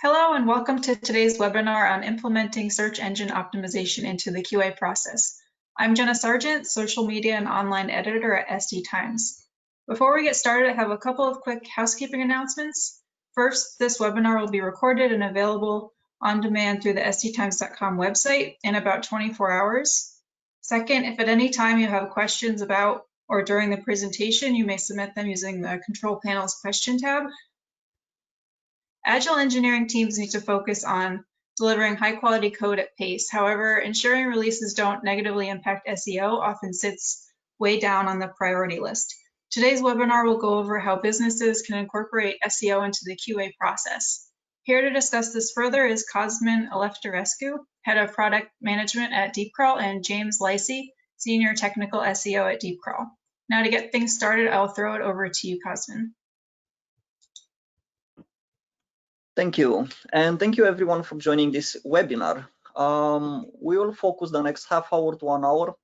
Hello and welcome to today's webinar on implementing search engine optimization into the QA process. I'm Jenna Sargent, social media and online editor at SD Times. Before we get started, I have a couple of quick housekeeping announcements. First, this webinar will be recorded and available on demand through the sdtimes.com website in about 24 hours. Second, if at any time you have questions about or during the presentation, you may submit them using the control panel's question tab. Agile engineering teams need to focus on delivering high-quality code at pace. However, ensuring releases don't negatively impact SEO often sits way down on the priority list. Today's webinar will go over how businesses can incorporate SEO into the QA process. Here to discuss this further is Cosmin Elefterescu, Head of Product Management at DeepCrawl, and James Lacey, Senior Technical SEO at DeepCrawl. Now to get things started, I'll throw it over to you, Cosmin. Thank you, and thank you everyone for joining this webinar. We will focus the next half hour to 1 hour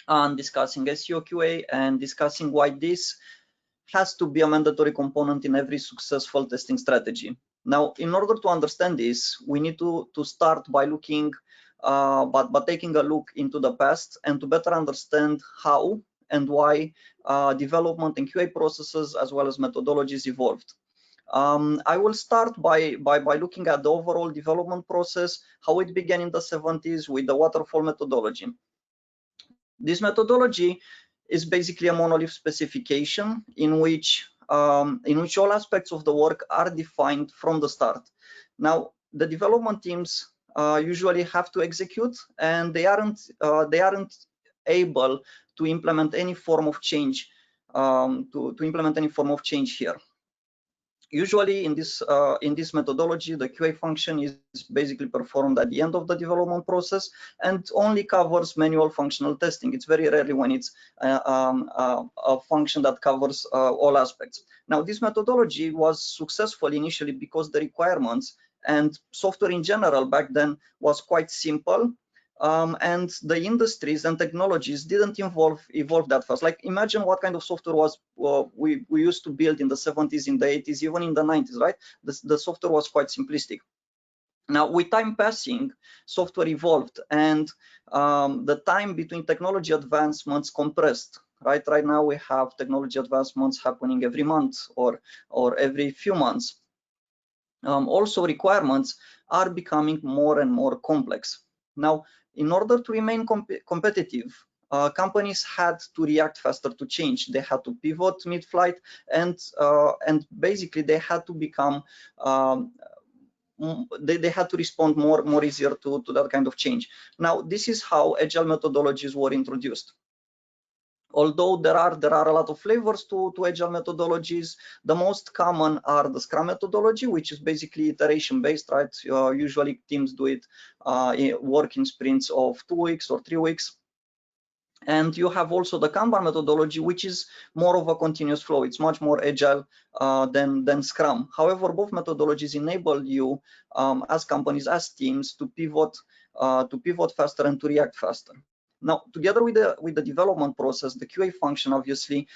on discussing SEO QA and discussing why this has to be a mandatory component in every successful testing strategy. Now, in order to understand this, we need to start by looking, taking a look into the past and to better understand how and why development and QA processes as well as methodologies evolved. I will start by looking at the overall development process, how it began in the 70s with the waterfall methodology. This methodology is basically a monolith specification in which all aspects of the work are defined from the start. Now, the development teams usually have to execute, and they aren't able to implement any form of change here. Usually in this methodology, the QA function is basically performed at the end of the development process and only covers manual functional testing. It's very rarely when it's a function that covers all aspects. Now, this methodology was successful initially because the requirements and software in general back then was quite simple. And the industries and technologies didn't evolve that fast. Like, imagine what kind of software was we used to build in the 70s, in the 80s, even in the 90s, right? The software was quite simplistic. Now, with time passing, software evolved, and the time between technology advancements compressed. Right now, we have technology advancements happening every month or every few months. Also, requirements are becoming more and more complex. Now, in order to remain competitive, companies had to react faster to change. They had to pivot mid-flight, and basically they had to become they had to respond more easier to that kind of change. Now, this is how agile methodologies were introduced. Although there are a lot of flavors to agile methodologies, the most common are the Scrum methodology, which is basically iteration based, right? Usually teams do it work in sprints of 2 weeks or 3 weeks. And you have also the Kanban methodology, which is more of a continuous flow. It's much more agile than Scrum. However, both methodologies enable you as companies, as teams, to pivot faster and to react faster. Now, together with the development process, the QA function obviously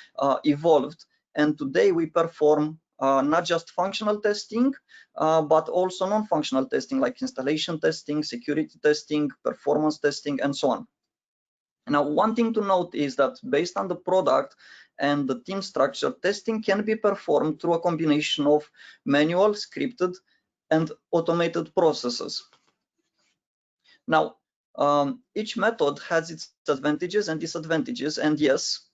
evolved, and today we perform not just functional testing, but also non-functional testing like installation testing, security testing, performance testing, and so on. Now, one thing to note is that based on the product and the team structure, testing can be performed through a combination of manual, scripted, and automated processes. Now, each method has its advantages and disadvantages, and yes,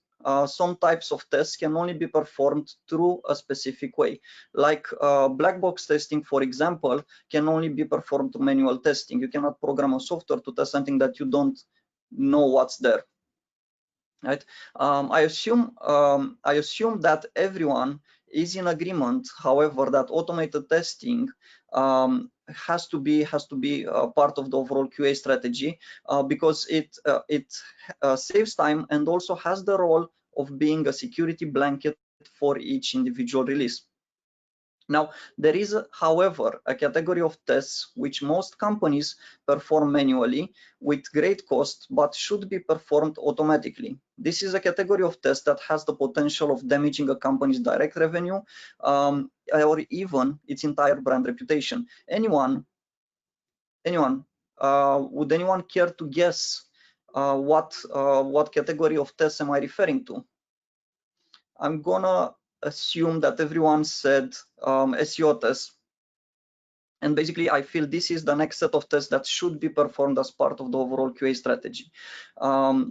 some types of tests can only be performed through a specific way. Like black box testing, for example, can only be performed through manual testing. You cannot program a software to test something that you don't know what's there, right? I assume that everyone is in agreement, however, that automated testing has to be part of the overall QA strategy because it saves time and also has the role of being a security blanket for each individual release. Now, there is, however, a category of tests which most companies perform manually with great cost, but should be performed automatically. This is a category of tests that has the potential of damaging a company's direct revenue or even its entire brand reputation. Would anyone care to guess what category of tests am I referring to? I'm gonna assume that everyone said SEO tests. And basically, I feel this is the next set of tests that should be performed as part of the overall QA strategy.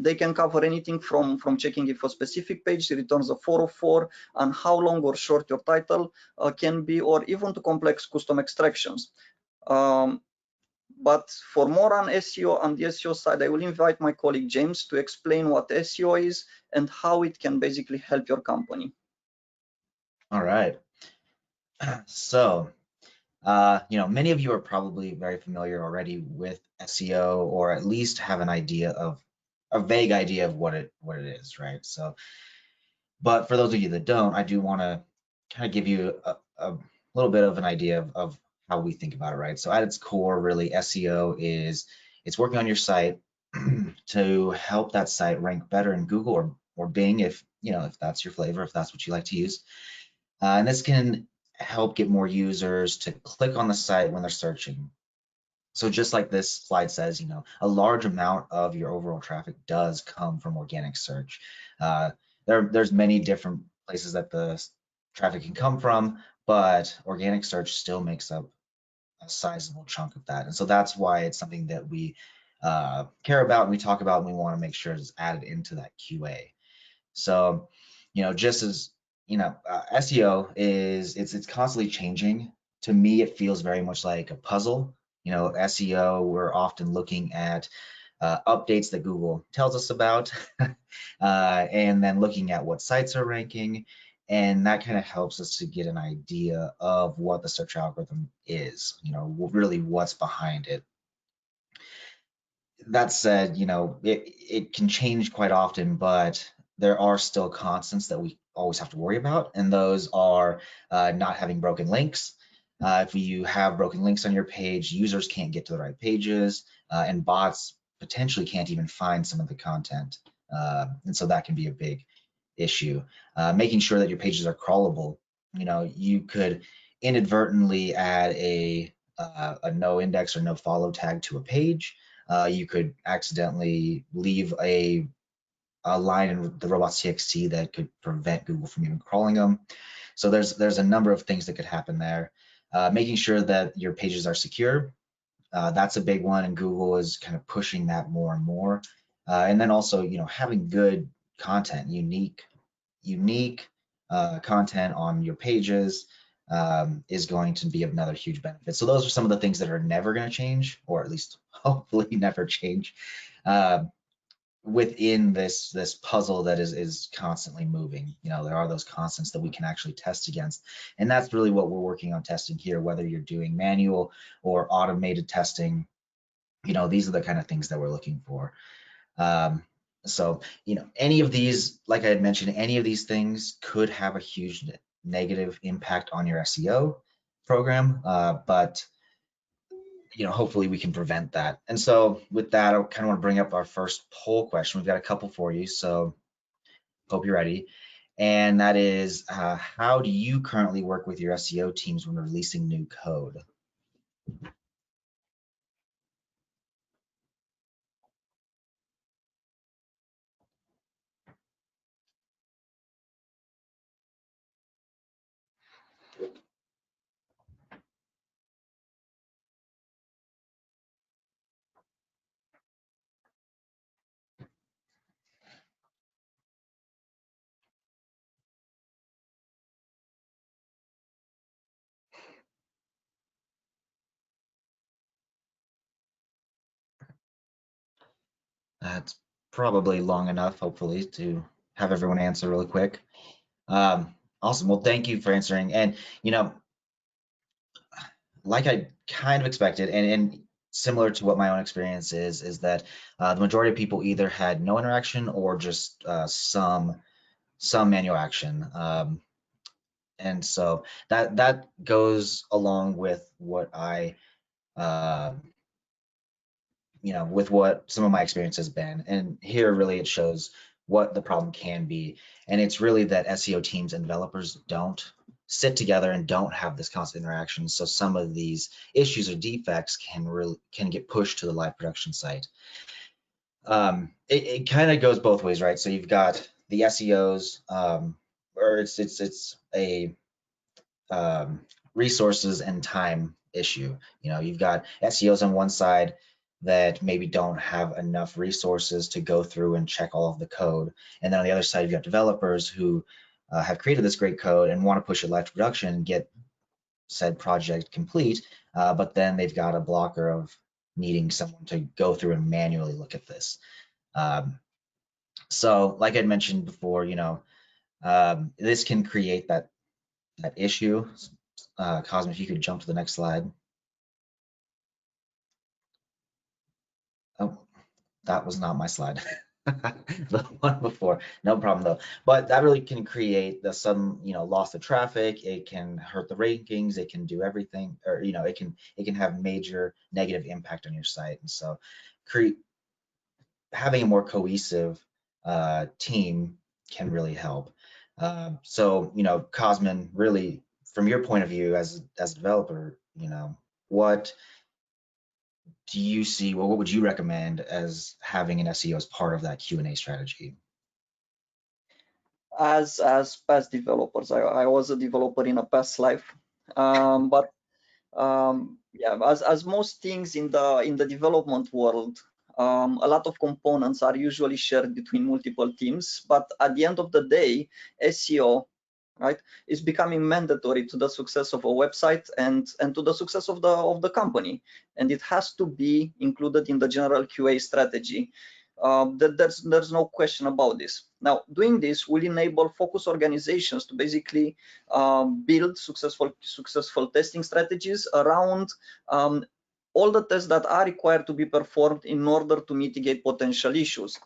They can cover anything from checking if a specific page returns a 404 and how long or short your title can be, or even to complex custom extractions. But for more on SEO on the SEO side, I will invite my colleague James to explain what SEO is and how it can basically help your company. All right. So, many of you are probably very familiar already with SEO, or at least have an idea of a vague idea of what it is, right? So, but for those of you that don't, I do want to kind of give you a little bit of an idea of how we think about it, right? So at its core, really, SEO is it's working on your site to help that site rank better in Google or Bing, if that's your flavor, if that's what you like to use. And this can help get more users to click on the site when they're searching. So just like this slide says, a large amount of your overall traffic does come from organic search. There's many different places that the traffic can come from, but organic search still makes up a sizable chunk of that. And so that's why it's something that we care about and we talk about, and we want to make sure it's added into that QA. So, just as SEO it's constantly changing. To me, it feels very much like a puzzle. SEO, we're often looking at updates that Google tells us about, and then looking at what sites are ranking, and that kind of helps us to get an idea of what the search algorithm is, really what's behind it. That said, it can change quite often, but there are still constants that we always have to worry about, and those are not having broken links. If you have broken links on your page, users can't get to the right pages, and bots potentially can't even find some of the content. And so that can be a big issue. Making sure that your pages are crawlable. You could inadvertently add a no index or no follow tag to a page. You could accidentally leave a line in the robots.txt that could prevent Google from even crawling them. So there's a number of things that could happen there. Making sure that your pages are secure, that's a big one, and Google is kind of pushing that more and more. And then also, having good content, unique content on your pages is going to be another huge benefit. So those are some of the things that are never going to change, or at least hopefully never change, within this puzzle that is constantly moving. There are those constants that we can actually test against, and that's really what we're working on testing here, whether you're doing manual or automated testing. These are the kind of things that we're looking for. So, any of these, like I had mentioned, any of these things could have a huge negative impact on your SEO program, but hopefully we can prevent that. And so with that, I kind of want to bring up our first poll question. We've got a couple for you, so hope you're ready. And that is, how do you currently work with your SEO teams when releasing new code? That's probably long enough, hopefully, to have everyone answer really quick. Awesome. Well, thank you for answering. And, like I kind of expected, and similar to what my own experience is that the majority of people either had no interaction or just some manual action. And so that goes along with what I with what some of my experience has been. And here really it shows what the problem can be. And it's really that SEO teams and developers don't sit together and don't have this constant interaction. So some of these issues or defects can get pushed to the live production site. It kind of goes both ways, right? So you've got the SEOs, or it's a resources and time issue. You've got SEOs on one side that maybe don't have enough resources to go through and check all of the code. And then on the other side, you've got developers who have created this great code and want to push it live to production and get said project complete, but then they've got a blocker of needing someone to go through and manually look at this. So like I mentioned before, this can create that issue. Cosmo, if you could jump to the next slide. Oh, that was not my slide. The one before, no problem though. But that really can create the sudden, loss of traffic. It can hurt the rankings. It can do everything, or it can have major negative impact on your site. And so, having a more cohesive team can really help. So, Cosmin, really, from your point of view as a developer, what do you see, or what would you recommend as having an SEO as part of that Q&A strategy? As past developers, I was a developer in a past life, but yeah, as most things in the development world, a lot of components are usually shared between multiple teams. But at the end of the day, SEO, right, is becoming mandatory to the success of a website and to the success of the company, and it has to be included in the general QA strategy. There's no question about this. Now, doing this will enable focus organizations to basically build successful testing strategies around all the tests that are required to be performed in order to mitigate potential issues.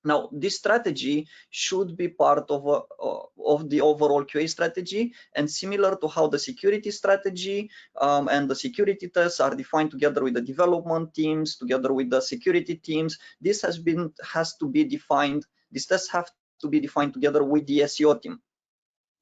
Now, this strategy should be part of the overall QA strategy, and similar to how the security strategy and the security tests are defined together with the development teams, together with the security teams. These tests have to be defined together with the SEO team.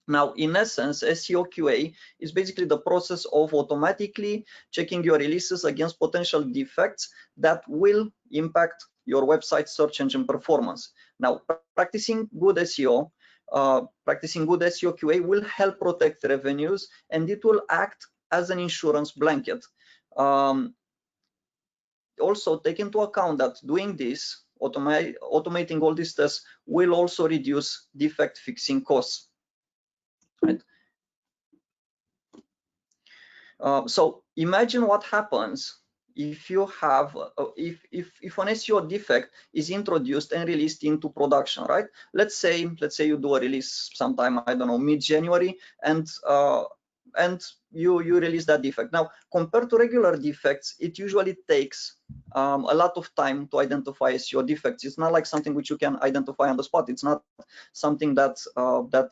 Now, in essence, SEO QA is basically the process of automatically checking your releases against potential defects that will impact your website search engine performance. Now, practicing good SEO QA will help protect revenues, and it will act as an insurance blanket. Also, take into account that doing this, automating all these tests, will also reduce defect fixing costs. Right. So imagine what happens if you have if an SEO defect is introduced and released into production, right? Let's say you do a release sometime, I don't know, mid-January, and you release that defect. Now, compared to regular defects, it usually takes a lot of time to identify SEO defects. It's not like something which you can identify on the spot. It's not something that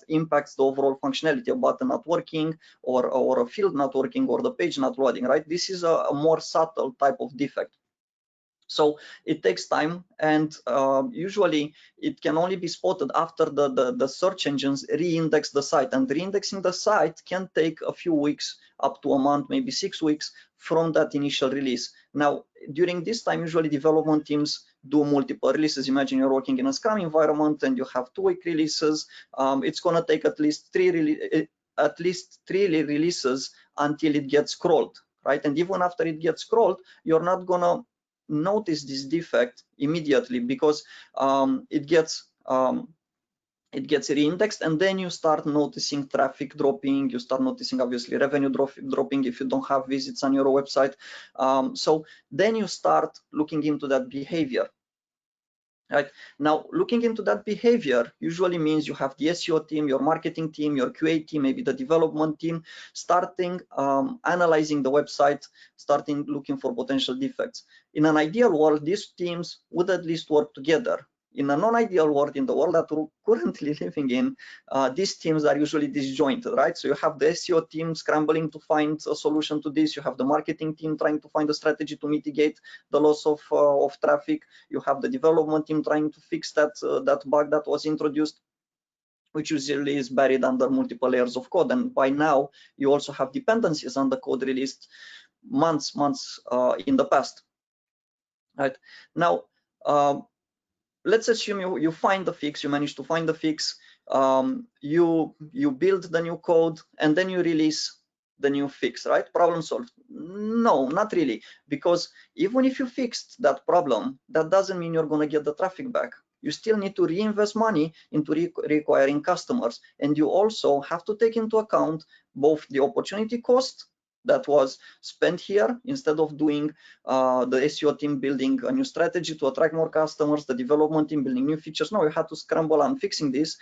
impacts the overall functionality, a button not working, or a field not working, or the page not loading, right? This is a more subtle type of defect. So it takes time, and usually it can only be spotted after the search engines re-index the site, and re-indexing the site can take a few weeks, up to a month, maybe 6 weeks from that initial release. Now, during this time, usually development teams do multiple releases. Imagine you're working in a Scrum environment and you have 2-week releases. It's going to take at least three releases until it gets crawled, right? And even after it gets crawled, you're not going to notice this defect immediately, because it gets re-indexed, and then you start noticing traffic dropping. You start noticing, obviously, revenue dropping if you don't have visits on your website. So then you start looking into that behavior. Right now, looking into that behavior usually means you have the SEO team, your marketing team, your QA team, maybe the development team, starting analyzing the website, starting looking for potential defects. In an ideal world, these teams would at least work together. in a non-ideal world, in the world that we're currently living in, these teams are usually disjointed, right? So you have the SEO team scrambling to find a solution to this. You have the marketing team trying to find a strategy to mitigate the loss of traffic. You have the development team trying to fix that bug that was introduced, which usually is buried under multiple layers of code. And by now, you also have dependencies on the code released months in the past. Right now, let's assume you find the fix, you manage to find the fix, you build the new code, and then you release the new fix, right? Problem solved? No, not really, because even if you fixed that problem, that doesn't mean you're going to get the traffic back. You still need to reinvest money into reacquiring customers, and you also have to take into account both the opportunity cost that was spent here, instead of doing the SEO team building a new strategy to attract more customers, the development team building new features. No, you had to scramble on fixing this.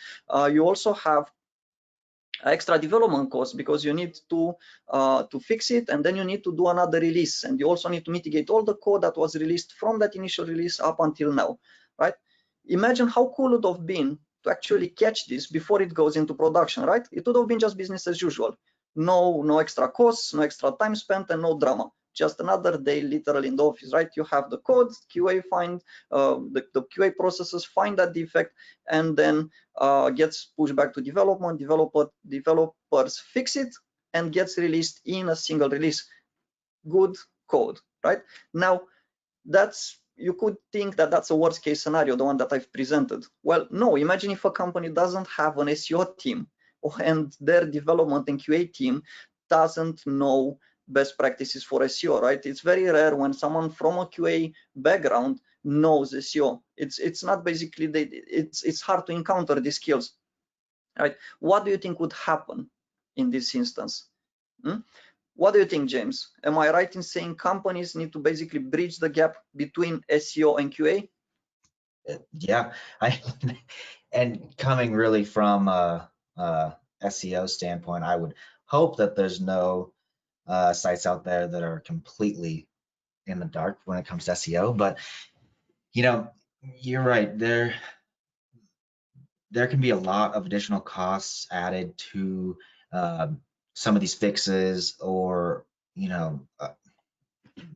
You also have extra development costs because you need to fix it, and then you need to do another release, and you also need to mitigate all the code that was released from that initial release up until now, right? Imagine how cool it would have been to actually catch this before it goes into production, right? It would have been just business as usual. No extra costs, no extra time spent, and no drama. Just another day literally in the office, right? You have the code, QA find, the QA processes find that defect, and then gets pushed back to development. Developers fix it, and gets released in a single release. Good code, right? Now, you could think that that's a worst case scenario, the one that I've presented. Well, no, imagine if a company doesn't have an SEO team, and their development and QA team doesn't know best practices for SEO, right? It's very rare when someone from a QA background knows SEO. It's not basically, it's hard to encounter these skills, right? What do you think would happen in this instance? What do you think, James? Am I right in saying companies need to basically bridge the gap between SEO and QA? Yeah, and coming really from SEO standpoint, I would hope that there's no sites out there that are completely in the dark when it comes to SEO. But you're right. There can be a lot of additional costs added to some of these fixes, or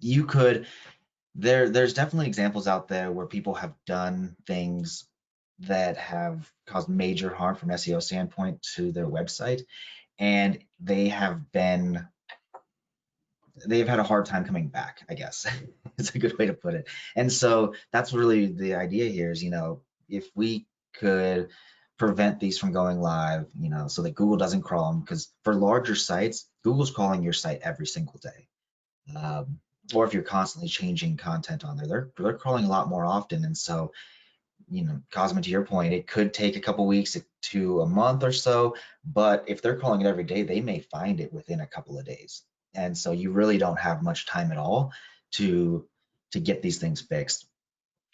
you could. There's definitely examples out there where people have done things that have caused major harm from SEO standpoint to their website, and they've had a hard time coming back, I guess. It's a good way to put it. And so that's really the idea here is, if we could prevent these from going live, so that Google doesn't crawl them, because for larger sites, Google's crawling your site every single day. Or if you're constantly changing content on there, they're crawling a lot more often. And so, Cosmin, to your point, it could take a couple weeks to a month or so, but if they're crawling it every day, they may find it within a couple of days. And so you really don't have much time at all to get these things fixed.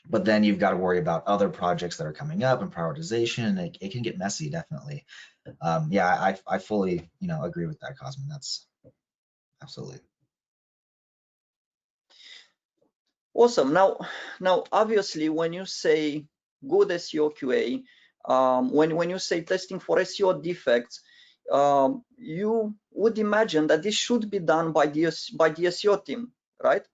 But then you've got to worry about other projects that are coming up and prioritization. It can get messy, definitely. Yeah, I fully, agree with that, Cosmin. That's absolutely. Awesome. Now, obviously, when you say good SEO QA, when you say testing for SEO defects, you would imagine that this should be done by the SEO team, right?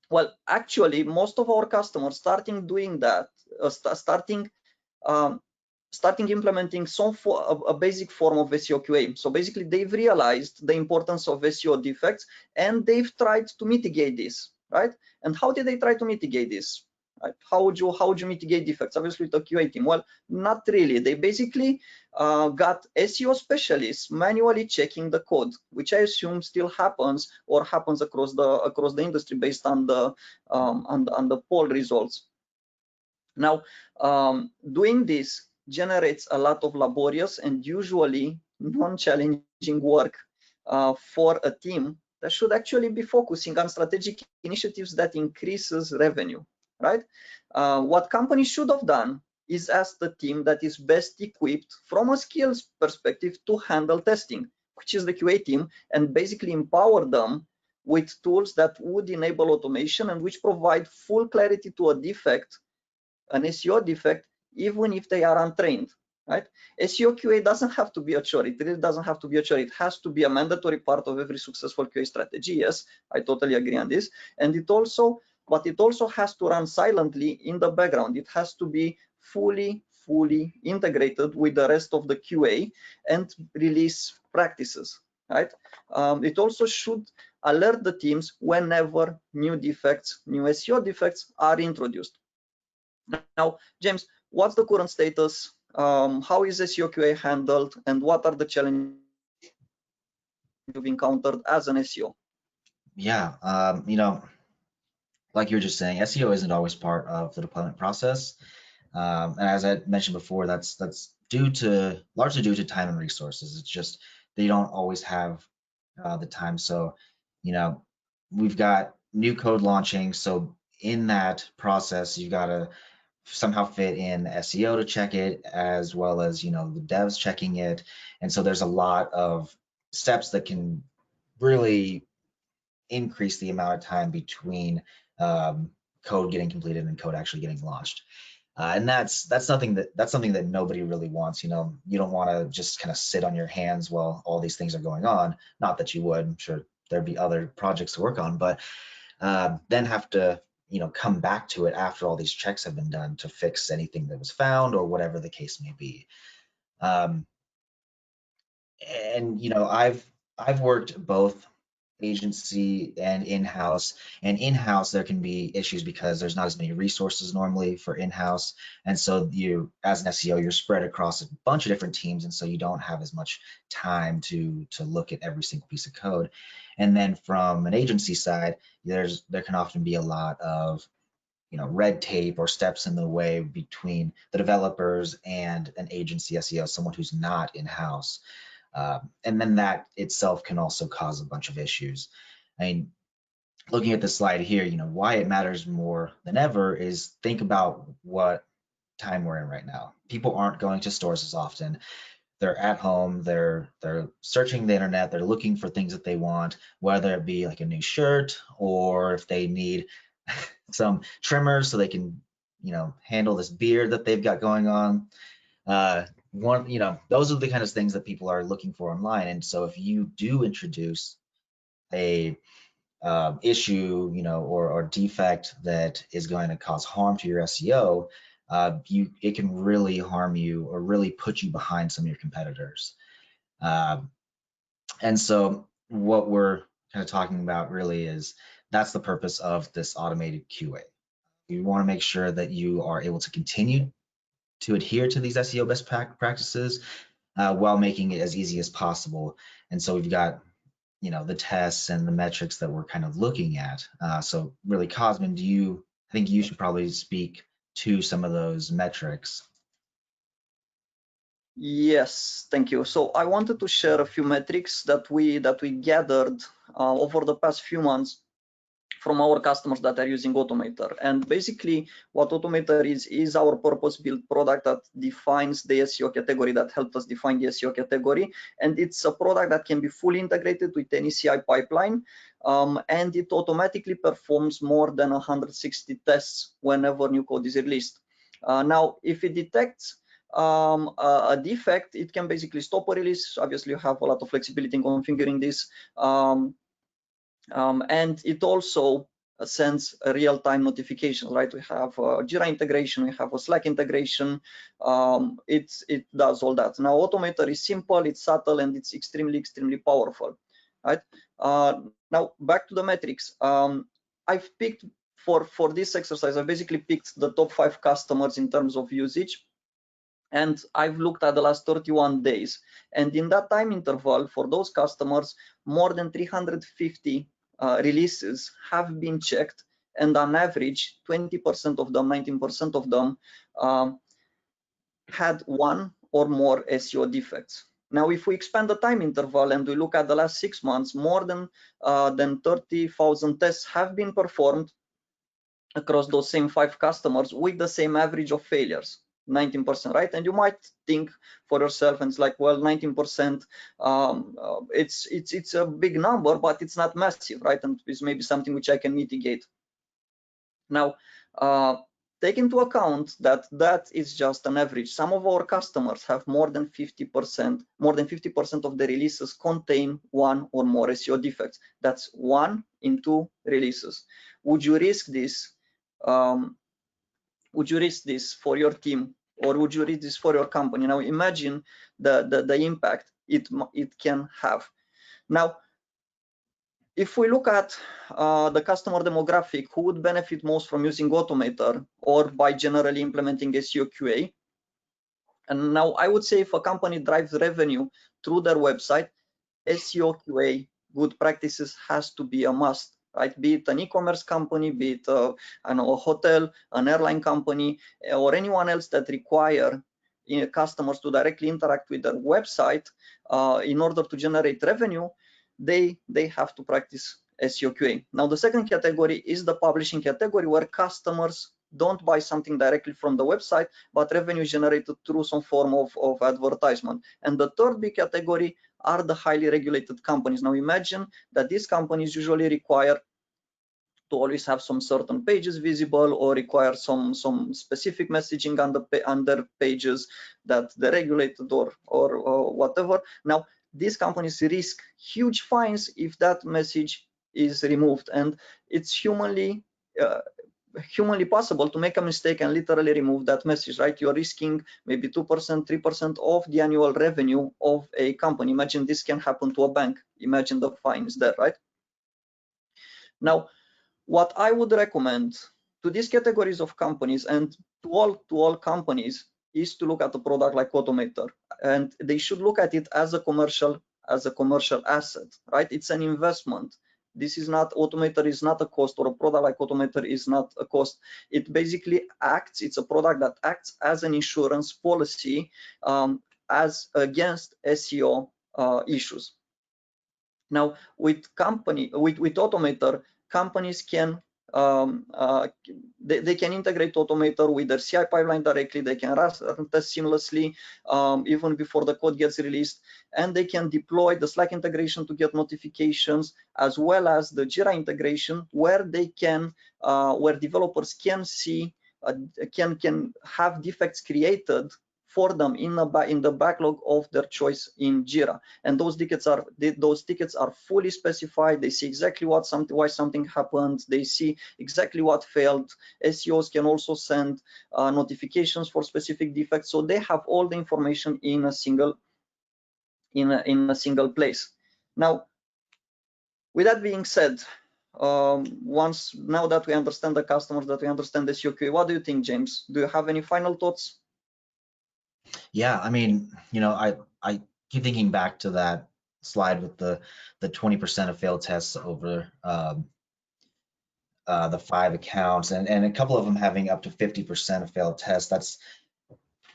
Well, actually, most of our customers starting doing that, starting implementing a basic form of SEO QA. So basically, they've realized the importance of SEO defects, and they've tried to mitigate this, right? And how did they try to mitigate this? Right? How would you mitigate defects? Obviously, with the QA team. Well, not really. They basically got SEO specialists manually checking the code, which I assume still happens or happens across the industry based on the poll results. Now, doing this generates a lot of laborious and usually non-challenging work for a team that should actually be focusing on strategic initiatives that increases revenue, right? What companies should have done is ask the team that is best equipped from a skills perspective to handle testing, which is the QA team, and basically empower them with tools that would enable automation and which provide full clarity to a defect an SEO defect even if they are untrained, right? SEO QA doesn't have to be a chore. It really doesn't have to be a chore. It has to be a mandatory part of every successful QA strategy. Yes, I totally agree on this. And it also has to run silently in the background. It has to be fully integrated with the rest of the QA and release practices, right? It also should alert the teams whenever new SEO defects are introduced. Now, James, what's the current status? How is SEO QA handled, and what are the challenges you've encountered as an SEO? Yeah, you know, like you were just saying, SEO isn't always part of the deployment process. And as I mentioned before, that's largely due to time and resources. It's just they don't always have the time. So, you know, we've got new code launching. So in that process, you've got to somehow fit in SEO to check it, as well as, you know, the devs checking it. And so there's a lot of steps that can really increase the amount of time between code getting completed and code actually getting launched. And that's something that nobody really wants. You know, you don't want to just kind of sit on your hands while all these things are going on. Not that you would. I'm sure there'd be other projects to work on, but then have to, you know, come back to it after all these checks have been done to fix anything that was found or whatever the case may be. And you know, I've worked both agency and in-house. And in-house there can be issues because there's not as many resources normally for in-house, and so you, as an SEO, you're spread across a bunch of different teams, and so you don't have as much time to look at every single piece of code. And then from an agency side, there can often be a lot of, you know, red tape or steps in the way between the developers and an agency SEO, someone who's not in-house. And then that itself can also cause a bunch of issues. I mean, looking at the slide here, you know, why it matters more than ever is think about what time we're in right now. People aren't going to stores as often. They're at home, they're searching the internet, they're looking for things that they want, whether it be like a new shirt or if they need some trimmers so they can, you know, handle this beard that they've got going on. You know, those are the kind of things that people are looking for online. And so if you do introduce a issue, you know, or defect that is going to cause harm to your SEO, it can really harm you or really put you behind some of your competitors. And so what we're kind of talking about really is that's the purpose of this automated QA. You want to make sure that you are able to continue to adhere to these SEO best practices while making it as easy as possible. And so we've got, you know, the tests and the metrics that we're kind of looking at. So really, Cosmin, I think you should probably speak to some of those metrics. Yes, thank you. So I wanted to share a few metrics that we gathered over the past few months from our customers that are using Automator. And basically what Automator is our purpose-built product that defines the SEO category, that helped us define the SEO category. And it's a product that can be fully integrated with any CI pipeline. And it automatically performs more than 160 tests whenever new code is released. Now, if it detects a defect, it can basically stop a release. Obviously, you have a lot of flexibility in configuring this. And it also sends a real-time notification, right? We have a Jira integration, we have a Slack integration. It does all that. Now, Automator is simple, it's subtle, and it's extremely powerful, right? Now, back to the metrics. I've picked for this exercise, I basically picked the top 5 customers in terms of usage. And I've looked at the last 31 days. And in that time interval, for those customers, more than 350 releases have been checked. And on average, 20% of them, 19% of them had one or more SEO defects. Now, if we expand the time interval and we look at the last 6 months, more than 30,000 tests have been performed across those same 5 customers with the same average of failures. 19%, right? And you might think for yourself, and it's like, well, 19%, it's a big number, but it's not massive, right? And it's maybe something which I can mitigate. Now, take into account that that is just an average. Some of our customers have more than 50% of the releases contain one or more SEO defects. That's 1 in 2 releases. Would you risk this? Would you risk this for your team, or would you risk this for your company? Now imagine the impact it can have. Now, if we look at the customer demographic, who would benefit most from using Automator or by generally implementing SEO QA? And now I would say if a company drives revenue through their website, SEO QA good practices has to be a must, right? Be it an e-commerce company, be it a hotel, an airline company, or anyone else that require customers to directly interact with their website in order to generate revenue, they have to practice SEO QA. Now, the second category is the publishing category, where customers don't buy something directly from the website, but revenue generated through some form of advertisement. And the third big category are the highly regulated companies. Now imagine that these companies usually require to always have some certain pages visible, or require some specific messaging on their pages that they're regulated or whatever. Now these companies risk huge fines if that message is removed, and it's humanly possible to make a mistake and literally remove that message, right? You're risking maybe 2%, 3% of the annual revenue of a company. Imagine this can happen to a bank. Imagine the fines there, right? Now, what I would recommend to these categories of companies and to all companies is to look at a product like Automator, and they should look at it as a commercial asset, right? It's an investment. This is not, Automator is not a cost, or a product like Automator is not a cost. It basically acts, it's a product that acts as an insurance policy as against SEO issues. Now, with Automator, companies can they can integrate Automator with their CI pipeline directly. They can run tests seamlessly even before the code gets released, and they can deploy the Slack integration to get notifications, as well as the Jira integration, where they can where developers can see can have defects created for them in the backlog of their choice in Jira, and those tickets are fully specified. They see exactly why something happened. They see exactly what failed. SEOs can also send notifications for specific defects, so they have all the information in a single place. Now, with that being said, now that we understand the customers, that we understand the SEO QA, what do you think, James? Do you have any final thoughts? Yeah, I mean, I keep thinking back to that slide with the 20% of failed tests over the 5 accounts, and a couple of them having up to 50% of failed tests. That's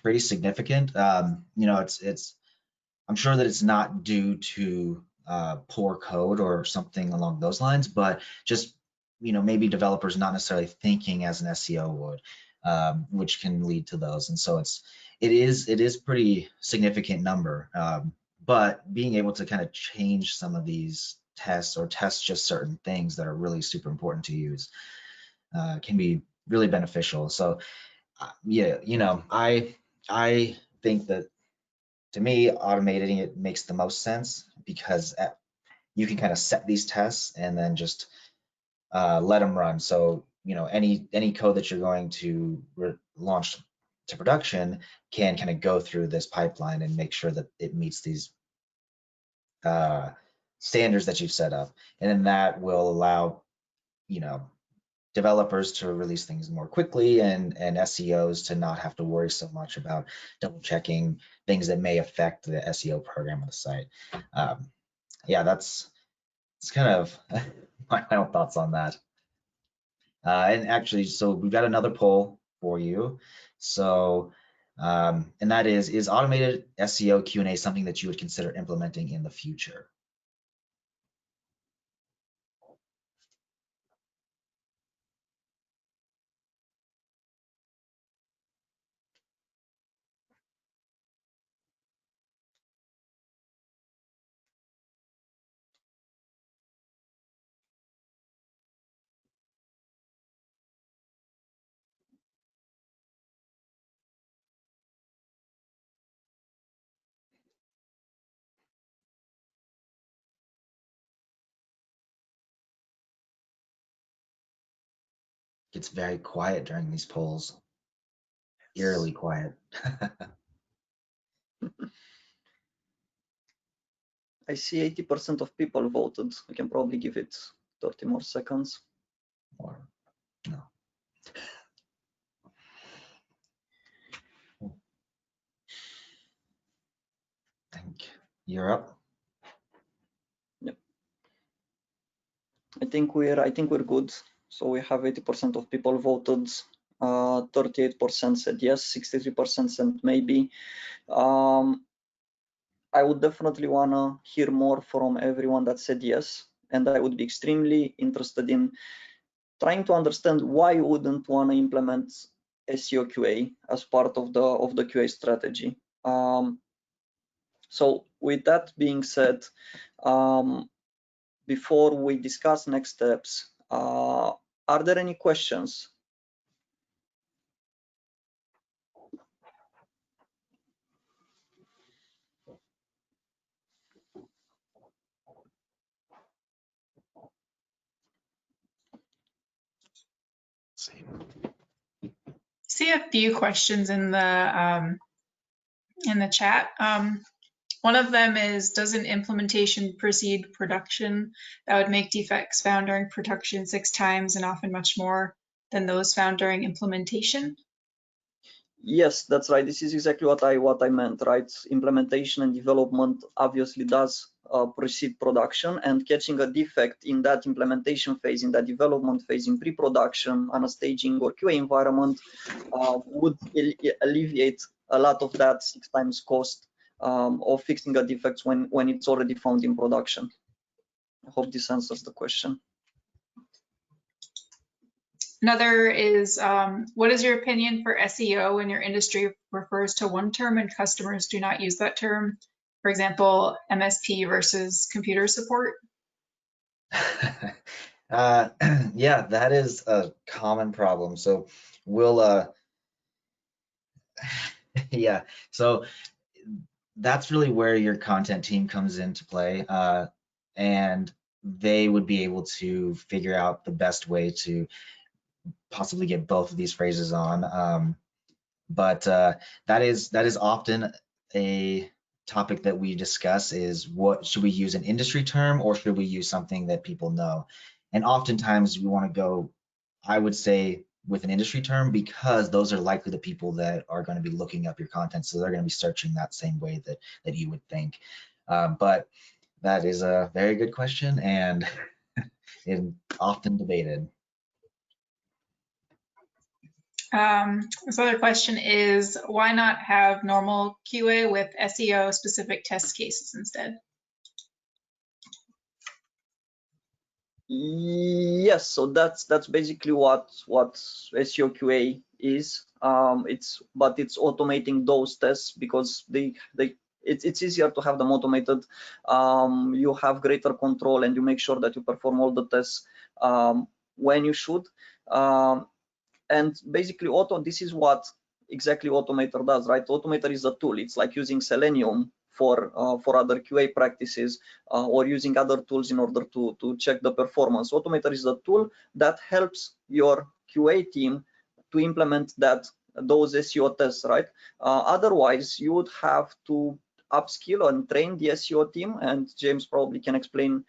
pretty significant. It's I'm sure that it's not due to poor code or something along those lines, but just maybe developers not necessarily thinking as an SEO would, which can lead to those. And so it is pretty significant number, but being able to kind of change some of these tests, or test just certain things that are really super important to use, can be really beneficial. So yeah, I think that, to me, automating it makes the most sense, because you can kind of set these tests and then just let them run. So any code that you're going to launch to production can kind of go through this pipeline and make sure that it meets these standards that you've set up, and then that will allow developers to release things more quickly, and SEOs to not have to worry so much about double checking things that may affect the SEO program of the site. Yeah, that's kind of my final thoughts on that. And actually, so we've got another poll for you. So, and that is automated SEO Q&A something that you would consider implementing in the future? gets very quiet during these polls. Eerily quiet. I see 80% of people voted. I can probably give it 30 more seconds. Or no. I think you're up. Yep. I think we're good. So we have 80% of people voted. 38% said yes, 63% said maybe. I would definitely want to hear more from everyone that said yes, and I would be extremely interested in trying to understand why you wouldn't want to implement SEO QA as part of the QA strategy. So with that being said, before we discuss next steps, are there any questions? See a few questions in the chat. One of them is, does an implementation precede production? That would make defects found during production 6 times and often much more than those found during implementation. Yes, that's right. This is exactly what I meant, right? Implementation and development obviously does precede production, and catching a defect in that implementation phase, in that development phase, in pre-production, on a staging or QA environment would alleviate a lot of that 6 times cost of fixing a defect when it's already found in production. I hope this answers the question. Another is, what is your opinion for SEO when your industry refers to one term and customers do not use that term? For example, MSP versus computer support. Yeah, that is a common problem. So we'll, yeah, so that's really where your content team comes into play, and they would be able to figure out the best way to possibly get both of these phrases on. But that is often a topic that we discuss, is what should we use, an industry term or should we use something that people know? And oftentimes we want to go, I would say, with an industry term, because those are likely the people that are going to be looking up your content, so they're going to be searching that same way that you would think. But that is a very good question and often debated. This other question is, why not have normal QA with SEO specific test cases instead? Yes, so that's basically what SEO QA is. It's automating those tests because it's easier to have them automated. You have greater control and you make sure that you perform all the tests when you should. And basically this is what exactly Automator does, right? Automator is a tool. It's like using Selenium for other QA practices or using other tools in order to check the performance. Automator is a tool that helps your QA team to implement those SEO tests, right? Otherwise, you would have to upskill and train the SEO team, and James probably can explain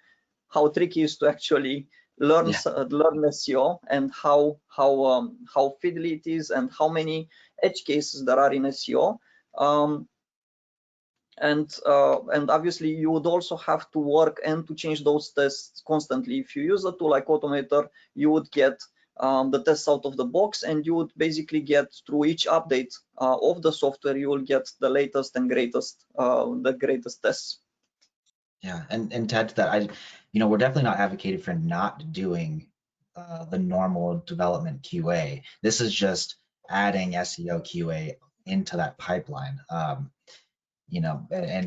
how tricky it is to actually learn SEO and how fiddly it is and how many edge cases there are in SEO. And obviously you would also have to work and to change those tests constantly. If you use a tool like Automator, you would get the tests out of the box, and you would basically get, through each update of the software, you will get the latest and greatest tests. Yeah, and to add to that, we're definitely not advocating for not doing the normal development QA. This is just adding SEO QA into that pipeline. And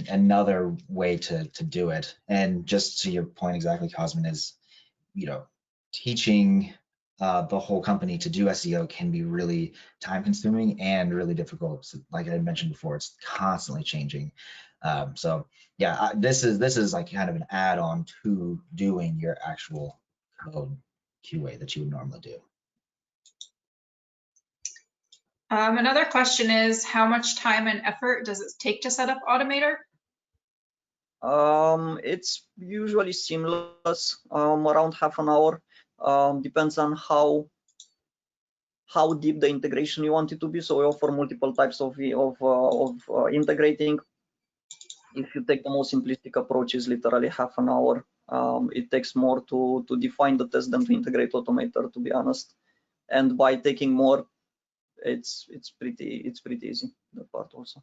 another way to do it. And just to your point exactly, Cosmin, is, teaching the whole company to do SEO can be really time consuming and really difficult. So, like I mentioned before, it's constantly changing. So yeah, this is like kind of an add-on to doing your actual code QA that you would normally do. Another question is, how much time and effort does it take to set up Automator? It's usually seamless, around half an hour. Depends on how deep the integration you want it to be. So we offer multiple types of integrating. If you take the most simplistic approach, is literally half an hour. It takes more to define the test than to integrate Automator, to be honest. And by taking more, it's pretty easy, that part also.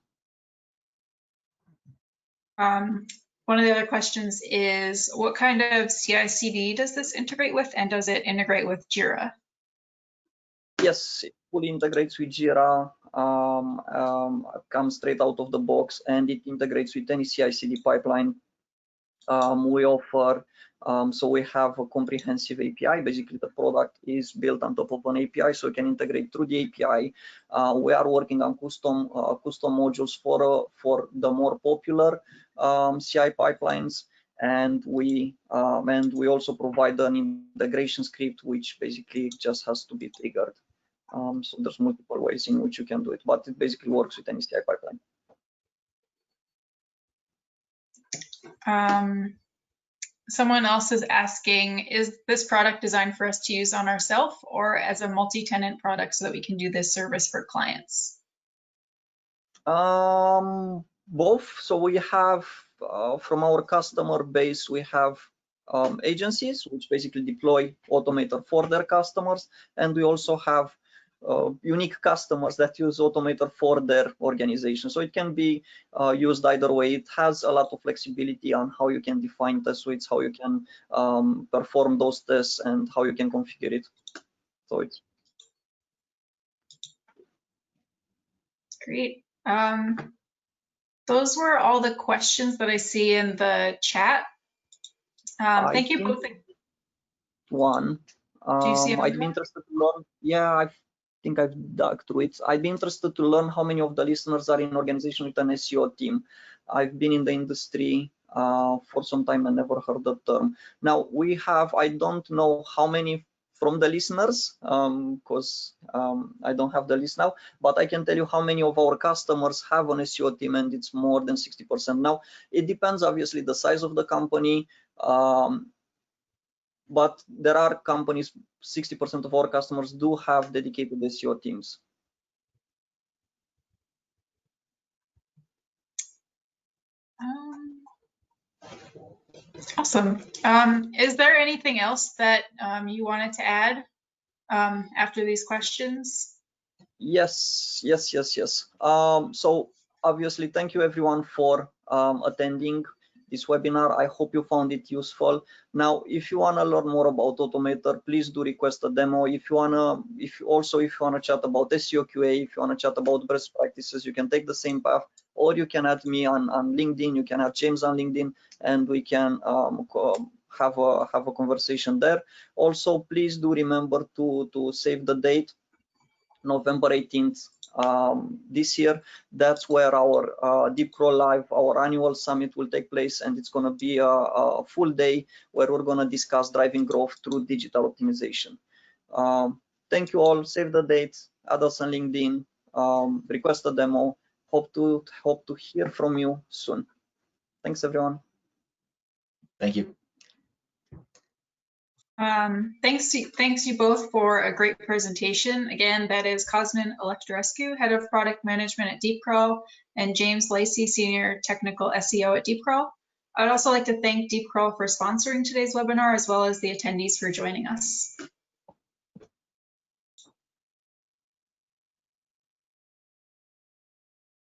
One of the other questions is, what kind of CI/CD does this integrate with, and does it integrate with Jira? Yes, it fully integrates with Jira, comes straight out of the box, and it integrates with any CI/CD pipeline we offer. So we have a comprehensive API. Basically, the product is built on top of an API, so you can integrate through the API. We are working on custom modules for the more popular CI pipelines, and we also provide an integration script, which basically just has to be triggered. So there's multiple ways in which you can do it, but it basically works with any CI pipeline. Someone else is asking, is this product designed for us to use on ourselves or as a multi-tenant product so that we can do this service for clients? Both. So we have from our customer base, we have agencies which basically deploy Automator for their customers, and we also have unique customers that use Automator for their organization. So it can be used either way. It has a lot of flexibility on how you can define test suites, how you can perform those tests, and how you can configure it. So it's great. Those were all the questions that I see in the chat. Thank you both. One. Do you see I'd be interested to learn. Yeah, I think I've dug through it. I'd be interested to learn how many of the listeners are in organization with an SEO team. I've been in the industry for some time and never heard the term. Now we have, I don't know how many from the listeners, because I don't have the list now, but I can tell you how many of our customers have an SEO team, and it's more than 60%. Now, it depends, obviously, the size of the company, but there are companies, 60% of our customers do have dedicated SEO teams. Awesome. Is there anything else that you wanted to add after these questions? Yes. So obviously, thank you everyone for attending this webinar. I hope you found it useful. Now, if you want to learn more about Automator, please do request a demo. If you want to chat about SEO QA, if you want to chat about best practices, you can take the same path, or you can add me on LinkedIn. You can add James on LinkedIn, and we can have a conversation there. Also, please do remember to save the date, November 18th. This year, that's where our Deep Crawl Live, our annual summit, will take place, and it's going to be a full day where we're going to discuss driving growth through digital optimization. Thank you all. Save the date, add us on LinkedIn, request a demo. Hope to hear from you soon. Thanks, everyone. Thank you. Thanks you both for a great presentation. Again, that is Cosmin Electorescu, Head of Product Management at DeepCrawl, and James Lacey, Senior Technical SEO at DeepCrawl. I'd also like to thank DeepCrawl for sponsoring today's webinar, as well as the attendees for joining us.